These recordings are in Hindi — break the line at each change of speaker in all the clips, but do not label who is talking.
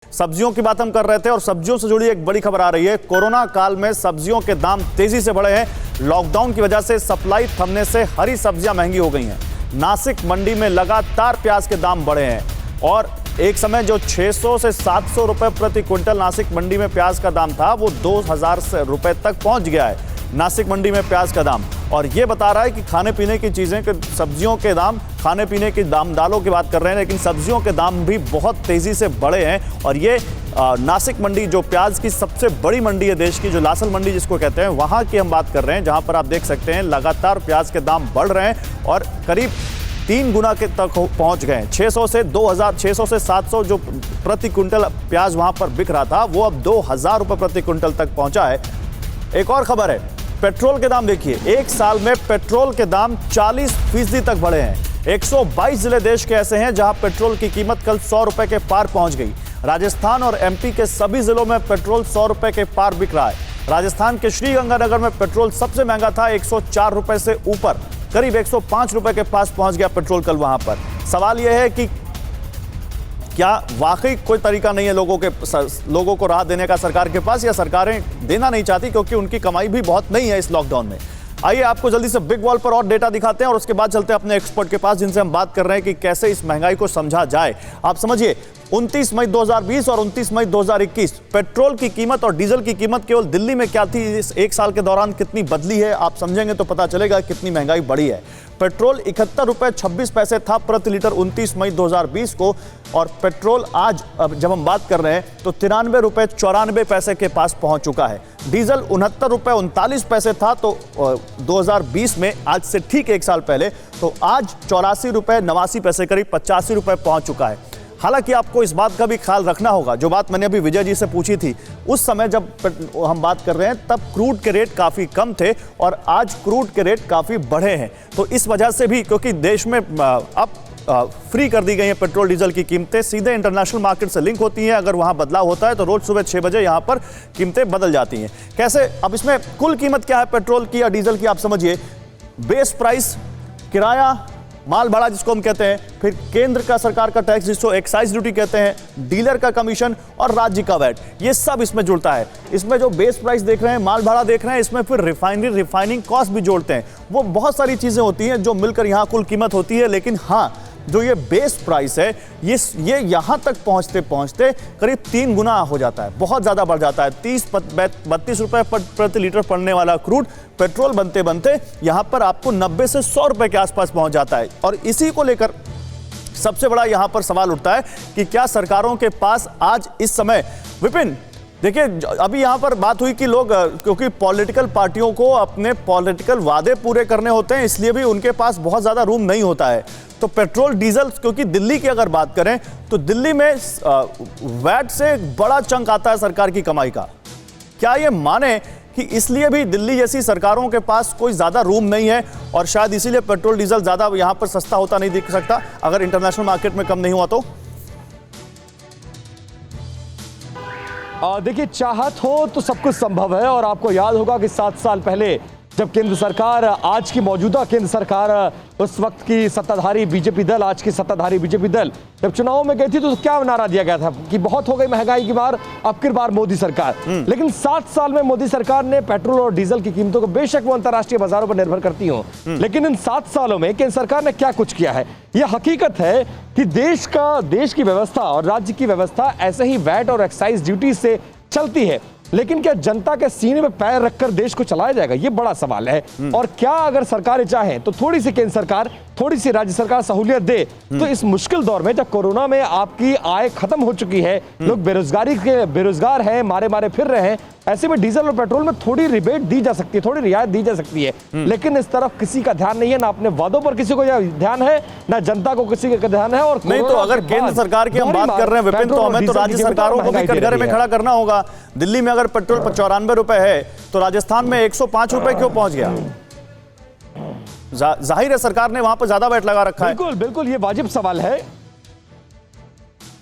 सब्जियों की बात हम कर रहे थे और सब्जियों से जुड़ी एक बड़ी खबर आ रही है। कोरोना काल में सब्जियों के दाम तेजी से बढ़े हैं। लॉकडाउन की वजह से सप्लाई थमने से हरी सब्जियां महंगी हो गई हैं। नासिक मंडी में लगातार प्याज के दाम बढ़े हैं और एक समय जो 600 से 700 रुपए प्रति क्विंटल नासिक मंडी में प्याज का दाम था, वो 2000 रुपए तक पहुंच गया है नासिक मंडी में प्याज का दाम। और ये बता रहा है कि खाने पीने की चीज़ें के सब्जियों के दाम, खाने पीने के दाम, दालों की बात कर रहे हैं, लेकिन सब्जियों के दाम भी बहुत तेज़ी से बढ़े हैं। और ये नासिक मंडी जो प्याज की सबसे बड़ी मंडी है देश की, जो लासल मंडी जिसको कहते हैं, वहाँ की हम बात कर रहे हैं, जहाँ पर आप देख सकते हैं लगातार प्याज के दाम बढ़ रहे हैं और करीब 3 गुना के तक पहुँच गए हैं। 600 से 2000, 600 से 700 जो प्रति क्विंटल प्याज वहाँ पर बिक रहा था, वो अब 2000 रुपये प्रति क्विंटल तक पहुँचा है। एक और खबर है, पेट्रोल के दाम देखिए, एक साल में पेट्रोल के दाम 40% तक बढ़े हैं। 122 जिले देश के ऐसे हैं जहां पेट्रोल की कीमत कल 100 रुपए के पार पहुंच गई। राजस्थान और एमपी के सभी जिलों में पेट्रोल 100 रुपए के पार बिक रहा है। राजस्थान के श्रीगंगानगर में पेट्रोल सबसे महंगा था, 104 रुपए से ऊपर, करीब 105 रुपए के पास पहुंच गया पेट्रोल कल वहां पर। सवाल यह है कि क्या वाकई कोई तरीका नहीं है लोगों को राहत देने का सरकार के पास, या सरकारें देना नहीं चाहती क्योंकि उनकी कमाई भी बहुत नहीं है इस लॉकडाउन में। आइए आपको जल्दी से बिग वॉल पर और डेटा दिखाते हैं और उसके बाद चलते हैं अपने एक्सपर्ट के पास, जिनसे हम बात कर रहे हैं कि कैसे इस महंगाई को समझा जाए। आप समझिए, 29 मई 2020 और 29 मई 2021 पेट्रोल की कीमत और डीजल की कीमत केवल दिल्ली में क्या थी, इस एक साल के दौरान कितनी बदली है, आप समझेंगे तो पता चलेगा कितनी महंगाई बढ़ी है। पेट्रोल 71 रुपये 26 पैसे था प्रति लीटर 29 मई 2020 को, और पेट्रोल आज जब हम बात कर रहे हैं तो 93 रुपये 94 पैसे के पास पहुंच चुका है। डीजल 69 रुपये 39 पैसे था तो 2020 में, आज से ठीक एक साल पहले, तो आज 84 रुपये 89 पैसे, करीब 85 रुपये पहुंच चुका है। हालांकि आपको इस बात का भी ख्याल रखना होगा, जो बात मैंने अभी विजय जी से पूछी थी, उस समय जब हम बात कर रहे हैं तब क्रूड के रेट काफ़ी कम थे और आज क्रूड के रेट काफ़ी बढ़े हैं। तो इस वजह से भी, क्योंकि देश में अब फ्री कर दी गई है पेट्रोल डीजल की कीमतें, सीधे इंटरनेशनल मार्केट से लिंक होती हैं। अगर वहाँ बदलाव होता है तो रोज़ सुबह 6 बजे यहाँ पर कीमतें बदल जाती हैं। कैसे, अब इसमें कुल कीमत क्या है पेट्रोल की या डीजल की, आप समझिए। बेस प्राइस, किराया, माल भाड़ा जिसको हम कहते हैं, फिर केंद्र का सरकार का टैक्स जिसको एक्साइज ड्यूटी कहते हैं, डीलर का कमीशन और राज्य का वैट, ये सब इसमें जुड़ता है। इसमें जो बेस प्राइस देख रहे हैं, माल भाड़ा देख रहे हैं, इसमें फिर रिफाइनिंग कॉस्ट भी जोड़ते हैं। वो बहुत सारी चीज़ें होती हैं जो मिलकर यहाँ कुल कीमत होती है। लेकिन हाँ, जो ये बेस प्राइस है, ये यहाँ तक पहुँचते पहुँचते करीब 3 गुना हो जाता है, बहुत ज़्यादा बढ़ जाता है। 30-32 रुपये प्रति लीटर पड़ने वाला क्रूड पेट्रोल बनते बनते यहाँ पर आपको 90 से 100 रुपये के आसपास पहुँच जाता है। और इसी को लेकर सबसे बड़ा यहाँ पर सवाल उठता है कि क्या सरकारों के पास आज इस समय, विपिन देखिए, अभी यहाँ पर बात हुई कि लोग, क्योंकि पॉलिटिकल पार्टियों को अपने पॉलिटिकल वादे पूरे करने होते हैं, इसलिए भी उनके पास बहुत ज़्यादा रूम नहीं होता है। तो पेट्रोल डीजल, क्योंकि दिल्ली की अगर बात करें तो दिल्ली में वैट से एक बड़ा चंक आता है सरकार की कमाई का। क्या ये माने कि इसलिए भी दिल्ली जैसी सरकारों के पास कोई ज़्यादा रूम नहीं है और शायद इसीलिए पेट्रोल डीजल ज़्यादा यहाँ पर सस्ता होता नहीं दिख सकता, अगर इंटरनेशनल मार्केट में कम नहीं हुआ तो?
देखिए, चाहत हो तो सब कुछ संभव है। और आपको याद होगा कि 7 साल पहले जब केंद्र सरकार, आज की मौजूदा केंद्र सरकार, उस वक्त की सत्ताधारी बीजेपी दल, आज की सत्ताधारी बीजेपी दल, जब चुनाव में गई थी तो क्या नारा दिया गया था कि बहुत हो गई महंगाई की मार, अब की बार मोदी सरकार। लेकिन 7 साल में मोदी सरकार ने पेट्रोल और डीजल की कीमतों को, बेशक वो अंतर्राष्ट्रीय बाजारों पर निर्भर करती हो, लेकिन इन 7 सालों में केंद्र सरकार ने क्या कुछ किया है। यह हकीकत है कि देश की व्यवस्था और राज्य की व्यवस्था ऐसे ही वैट और एक्साइज ड्यूटी से चलती है। लेकिन क्या जनता के सीने में पैर रखकर देश को चलाया जाएगा, ये बड़ा सवाल है। और क्या अगर सरकारें चाहें तो थोड़ी सी केंद्र सरकार, थोड़ी सी राज्य सरकार सहूलियत दे तो इस मुश्किल दौर में, जब कोरोना में आपकी आय खत्म हो चुकी है, लोग बेरोजगार हैं, मारे फिर रहे हैं, ऐसे में डीजल और पेट्रोल में थोड़ी रिबेट दी जा सकती है, थोड़ी रियायत दी जा सकती है। लेकिन इस तरफ किसी का ध्यान नहीं है, ना अपने वादों पर किसी को ध्यान है, ना जनता को किसी का ध्यान है। और
नहीं तो अगर केंद्र सरकार की हम बात कर रहे हैं विपिन, तो हमें तो राज्य सरकारों को भी कटघरे में खड़ा करना होगा। दिल्ली में अगर पेट्रोल 94 रुपए है तो राजस्थान में 105 रुपए क्यों पहुंच गया? जाहिर है सरकार ने वहां पर ज्यादा वैट लगा रखा है।
बिल्कुल बिल्कुल, ये वाजिब सवाल है।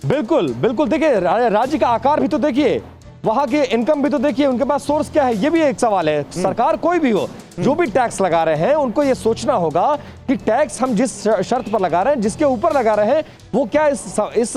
बिल्कुल बिल्कुल, देखिए राज्य का आकार भी तो देखिए, वहां के इनकम भी तो देखिए, उनके पास सोर्स क्या है, ये भी एक सवाल है। सरकार कोई भी हो, जो भी टैक्स लगा रहे हैं, उनको ये सोचना होगा कि टैक्स हम जिस शर्त पर लगा रहे हैं, जिसके ऊपर लगा रहे हैं, वो क्या इस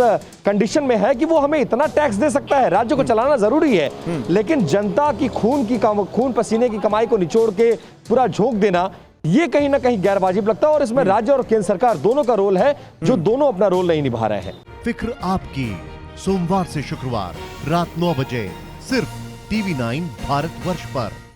कंडीशन में है कि वो हमें इतना टैक्स दे सकता है। राज्य को चलाना जरूरी है, लेकिन जनता की खून पसीने की कमाई को निचोड़ के पूरा झोंक देना, ये कहीं ना कहीं गैर वाजिब लगता है। और इसमें राज्य और केंद्र सरकार दोनों का रोल है, जो दोनों अपना रोल नहीं निभा रहे हैं।
फिक्र आपकी, सोमवार से शुक्रवार रात 9 बजे सिर्फ TV9 भारतवर्ष पर।